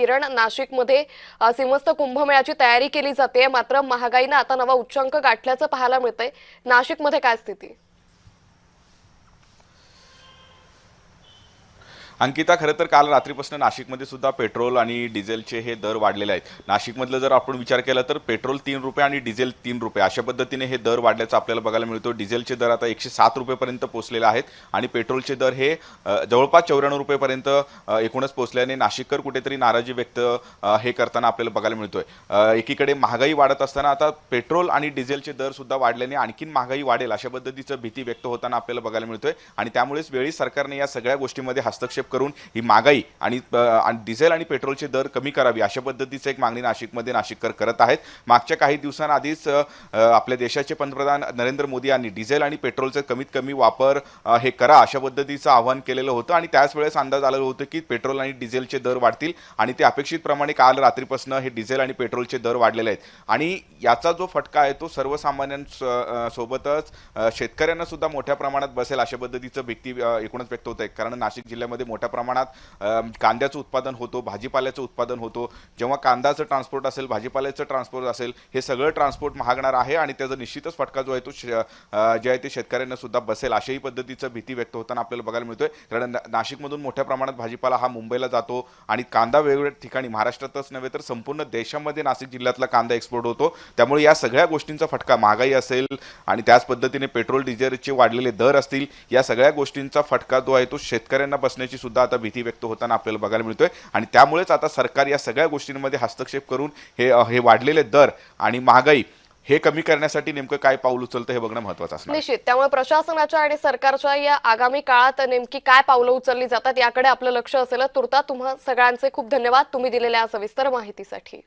किरण, नाशिकमध्ये सिंहस्थ कुंभमेळ्याची तयारी केली जाते, मात्र महागाईने आता नवा उच्चांक गाठल्याचं पाहायला मिळतंय। नाशिकमध्ये काय स्थिती? अंकिता, खरं तर काल रात्रीपासून नाशिकमध्ये सुद्धा पेट्रोल आणि डिझेलचे हे दर वाढलेले आहेत। नाशिकमधलं जर आपण विचार केला तर पेट्रोल 3 रुपये आणि डिझेल 3 रुपये अशा पद्धतीने हे दर वाढल्याचं आपल्याला बघायला मिळतो। डिझेलचे दर आता 107 रुपयेपर्यंत पोहोचलेले आहेत आणि पेट्रोलचे दर हे जवळपास 94 रुपयेपर्यंत एकूणच पोहोचल्याने नाशिककर कुठेतरी नाराजी व्यक्त हे करताना आपल्याला बघायला मिळतोय। एकीकडे महागाई वाढत असताना आता पेट्रोल आणि डिझेलचे दर सुद्धा वाढल्याने आणखीन महागाई वाढेल अशा पद्धतीचं भीती व्यक्त होताना आपल्याला बघायला मिळतोय आणि त्यामुळेच वेळी सरकारने या सगळ्या गोष्टींमध्ये हस्तक्षेप करून ही महागाई आणि डिझेल आणि पेट्रोलचे दर कमी करावी अशा पद्धतीची एक मागणी नाशिकमध्ये नाशिककर करत आहेत। मागच्या काही दिवसांआधीच आपल्या देशाचे पंतप्रधान नरेंद्र मोदी यांनी डिझेल आणि पेट्रोलचे कमीत कमी वापर हे करा अशा पद्धतीचं आवाहन केलेलं होतं आणि त्याच वेळेस अंदाज आलेला होतं की पेट्रोल आणि डिझेलचे दर वाढतील आणि ते अपेक्षितप्रमाणे काल रात्रीपासून हे डिझेल आणि पेट्रोलचे दर वाढलेले आहेत आणि याचा जो फटका आहे तो सर्वसामान्यांसोबतच शेतकऱ्यांना सुद्धा मोठ्या प्रमाणात बसेल अशा पद्धतीचं भीती एकूणच व्यक्त होत आहे। कारण नाशिक जिल्ह्यामध्ये मोठ्या प्रमाणात कांद्याचं उत्पादन होतो, भाजीपाल्याचं उत्पादन होतो। जेव्हा कांद्याचं ट्रान्सपोर्ट असेल, भाजीपाल्याचं ट्रान्सपोर्ट असेल, हे सगळं ट्रान्सपोर्ट महागणार आहे आणि त्याचा निश्चितच फटका जो आहे तो जे आहे ते शेतकऱ्यांना सुद्धा बसेल अशाही पद्धतीचं भीती व्यक्त होताना आपल्याला बघायला मिळतोय। कारण नाशिकमधून मोठ्या प्रमाणात भाजीपाला हा मुंबईला जातो आणि कांदा वेगवेगळ्या ठिकाणी महाराष्ट्रातच नव्हे तर संपूर्ण देशामध्ये नाशिक जिल्ह्यातला कांदा एक्सपोर्ट होतो। त्यामुळे या सगळ्या गोष्टींचा फटका, महागाई असेल आणि त्याच पद्धतीने पेट्रोल डिझेलचे वाढलेले दर असतील, या सगळ्या गोष्टींचा फटका जो आहे तो शेतकऱ्यांना बसण्याची सुद्धा आता भीती व्यक्त होताना आपल्याला बघायला मिळतोय आणि त्यामुळेच आता सरकार या सगळ्या गोष्टींमध्ये हस्तक्षेप करून हे वाढलेले दर आणि महागाई हे कमी करण्यासाठी नेमकं काय पाऊल उचलतं हे बघणं महत्त्वाचं असणार। निश्चित, त्यामुळे प्रशासनाच्या आणि सरकारच्या या आगामी काळात नेमकी काय पावलं उचलली जातात याकडे आपलं लक्ष असेल। तुर्ता तुम्हा सगळ्यांचे खूप धन्यवाद तुम्ही दिलेल्या सविस्तर माहितीसाठी।